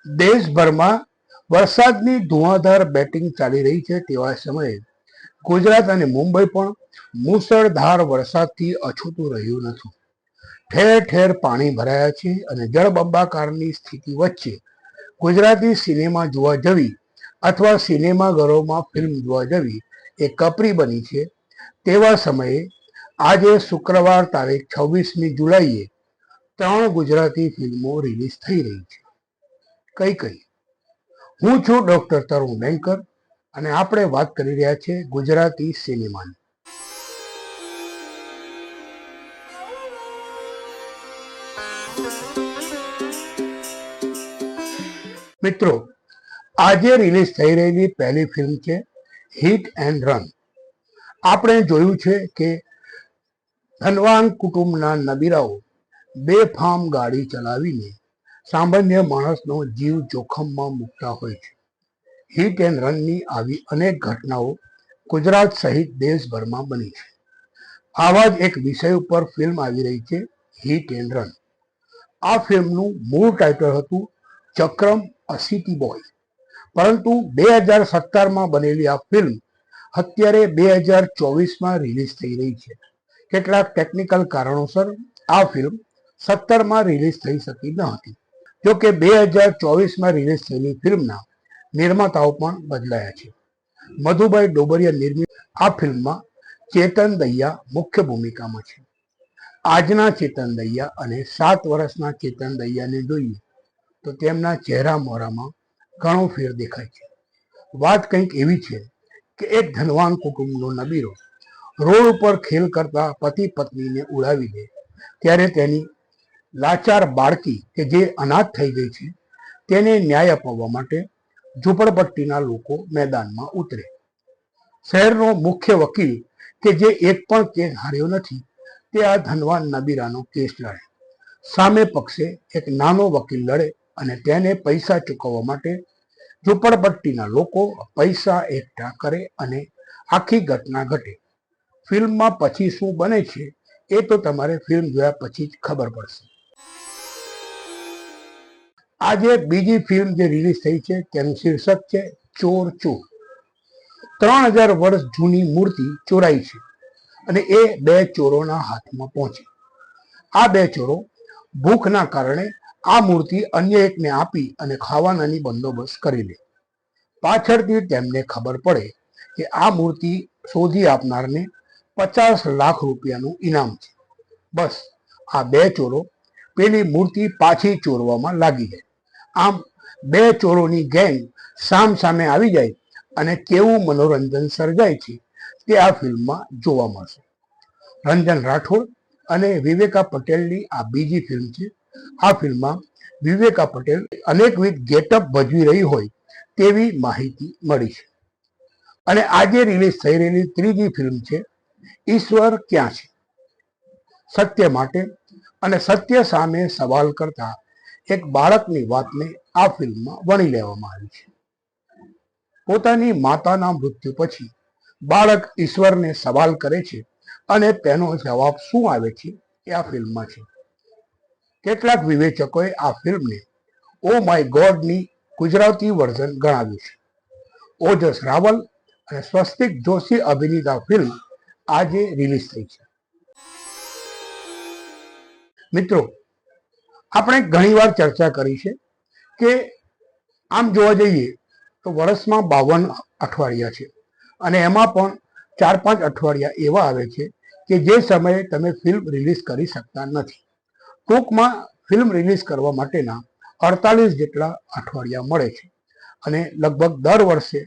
દેશભરમાં વરસાદની ધુઆધાર બેટિંગ ચાલી રહી છે તેવા સમયે ગુજરાત અને મુંબઈ પણ મુશળધાર વરસાદથી અછૂતું રહ્યું નથી. ઠેર ઠેર પાણી ભરાયા છે અને જળબંબાકારની સ્થિતિ વચ્ચે ગુજરાતી સિનેમા જોવા જવી અથવા સિનેમાઘરોમાં ફિલ્મ જોવા જવી એ કપરી બની છે. તેવા સમયે આજે શુક્રવાર તારીખ 26મી જુલાઈએ 3 ગુજરાતી ફિલ્મો રિલીઝ થઈ રહી છે. કઈ કઈ? હું છું ડોક્ટર તરુણ બેંકર અને આપણે વાત કરી રહ્યા છીએ ગુજરાતી સિનેમાની. મિત્રો, આજે રિલીઝ થઈ રહેલી પહેલી ફિલ્મ છે હિટ એન્ડ રન. આપણે જોયું છે કે ધનવાન કુટુંબના નબીરાઓ બેફામ ગાડી ચલાવીને સામાન્ય માણસનો જીવ જોખમમાં મૂકતા હોય છે. હિટ એન્ડ રનની આવી અનેક ઘટનાઓ ગુજરાત સહિત દેશભરમાં બની છે. આવા જ એક વિષય ઉપર ફિલ્મ આવી રહી છે હિટ એન્ડ રન. આ ફિલ્મનું મૂળ ટાઇટલ હતું ચક્રમ અ સિટી બોય, પરંતુ 2017માં બનેલી આ ફિલ્મ અત્યારે 2024માં રિલીઝ થઈ રહી છે. કેટલાક ટેકનિકલ કારણોસર આ ફિલ્મ 17માં રિલીઝ થઈ શકી ન હતી. જો કે 2024માં રિલીઝ થયેલી ફિલ્મના નિર્માતાઓ પણ બદલાયા છે. મધુભાઈ ડોબરિયા નિર્મિત આ ફિલ્મમાં ચેતન દહિયા મુખ્ય ભૂમિકામાં છે. આજના ચેતન દહિયા અને 7 વર્ષના ચેતન દહિયાને જોઈએ તો તેમના ચહેરા મોઢામાં ઘણો ફેર દેખાય છે. વાત કંઈક એવી છે કે એક ધનવાન કુટુંબનો નબીરો રોડ ઉપર ખેલ કરતા પતિ પત્નીને ઉડાવી દે ત્યારે તેની લાચાર બાળકી કે જે અનાથ થઈ ગઈ છે તેને ન્યાય અપાવવા માટે ઝૂંપડપટ્ટીના લોકો મેદાનમાં ઉતરે. શહેરનો મુખ્ય વકીલ કે જે એક પણ કેસ હાર્યો નથી તે આ ધનવાન નબીરાનો કેસ લડે. સામે પક્ષે એક નાનો વકીલ લડે અને તેને પૈસા ચૂકવવા માટે ઝૂંપડપટ્ટીના લોકો પૈસા એકઠા કરે અને આખી ઘટના ઘટે. ફિલ્મમાં પછી શું બને છે એ તો તમારે ફિલ્મ જોયા પછી જ ખબર પડશે. આજે બીજી ફિલ્મ જે રિલીઝ થઈ છે તેનું શીર્ષક છે ચોર ચોર. 3000 વર્ષ જૂની મૂર્તિ ચોરાઈ છે અને એ 2 ચોરોના હાથમાં પહોંચી. આ 2 ચોરો ભૂખના કારણે આ મૂર્તિ અન્ય એકને આપી અને ખાવાનાની બંદોબસ્ત કરી લે. પાછળથી તેમને ખબર પડે કે આ મૂર્તિ શોધી આપનારને 50 લાખ રૂપિયાનું ઇનામ છે. બસ આ 2 ચોરો પેલી મૂર્તિ પાછી ચોરવામાં લાગી જાય. આમ 2 ચોરોની ગેંગ સામ સામે આવી જાય અને કેવું મનોરંજન સર્જાય છે તે આ ફિલ્મમાં જોવા મળશે. રંજન રાઠોડ અને વિવેકા પટેલની આ બીજી ફિલ્મ છે. આ ફિલ્મમાં વિવેકા પટેલ અનેકવિધ ગેટઅપ ભજવી રહી હોય તેવી માહિતી મળી છે. અને આજે રિલીઝ થઈ રહેલી ત્રીજી ફિલ્મ છે ઈશ્વર ક્યાં છે. સત્ય માટે અને સત્ય સામે સવાલ કરતા એક બાળકની વાતને આ ફિલ્મમાં વણી લેવામાં આવી છે. પોતાની માતાના મૃત્યુ પછી બાળક ઈશ્વરને સવાલ કરે છે અને તેનો જવાબ શું આવે છે એ આ ફિલ્મમાં છે. કેટલાક વિવેચકોએ આ ફિલ્મને ઓ માય ગોડની ગુજરાતી વર્ઝન ગણાવ્યું છે. ઓજસ રાવલ અને સ્વસ્તિક જોશી અભિનીત આ ફિલ્મ આજે રિલીઝ થઈ છે. મિત્રો, આપણે ઘણીવાર ચર્ચા કરી છે કે આમ જોવા જઈએ તો વર્ષમાં 52 અઠવાડિયા છે અને એમાં પણ 4-5 અઠવાડિયા એવા આવે છે કે જે સમયે તમે ફિલ્મ રિલીઝ કરી શકતા નથી. ટૂંકમાં ફિલ્મ રિલીઝ કરવા માટેના 48 જેટલા અઠવાડિયા મળે છે અને લગભગ દર વર્ષે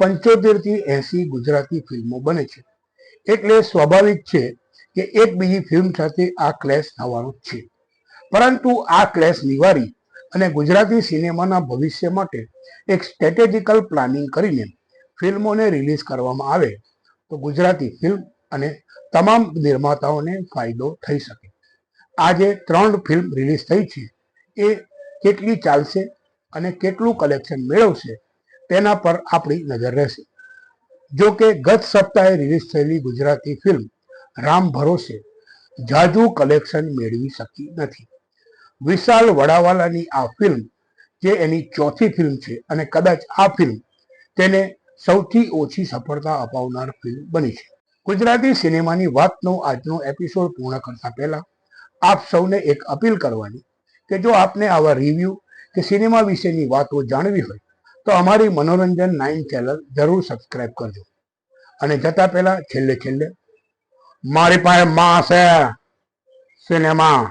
75 થી 80 ગુજરાતી ફિલ્મો બને છે. એટલે સ્વાભાવિક છે કે એક બીજી ફિલ્મ સાથે આ ક્લેશ થવાનું જ છે. પરંતુ આ ક્લેશ નિવારી અને ગુજરાતી સિનેમાના ભવિષ્ય માટે એક સ્ટ્રેટેજિકલ પ્લાનિંગ કરીને ફિલ્મોને રિલીઝ કરવામાં આવે તો ગુજરાતી ફિલ્મ અને તમામ નિર્માતાઓને ફાયદો થઈ શકે. આજે 3 ફિલ્મ રિલીઝ થઈ છે એ કેટલી ચાલશે અને કેટલું કલેક્શન મેળવશે તેના પર આપણી નજર રહેશે. જો કે ગત સપ્તાહે રિલીઝ થયેલી ગુજરાતી ફિલ્મ રામ ભરોસે ઝાઝું કલેક્શન મેળવી શકી નથી. વિશાલ વડાવાલાની આ ફિલ્મ જે એની ચોથી ફિલ્મ છે અને કદાચ આ ફિલ્મ તેને સૌથી ઓછી સફળતા અપાવનાર ફિલ્મ બની છે. ગુજરાતી સિનેમાની વાતનો આજનો એપિસોડ પૂર્ણ કરતા પહેલા આપ સૌને એક અપીલ કરવાની કે જો આપને આવા રિવ્યૂ કે સિનેમા વિશેની વાતો જાણવી હોય તો અમારી મનોરંજન 9 ચેનલ જરૂર સબસ્ક્રાઇબ કરજો. અને જતા પહેલા છેલ્લે મારી પાસે માં છે સિનેમા.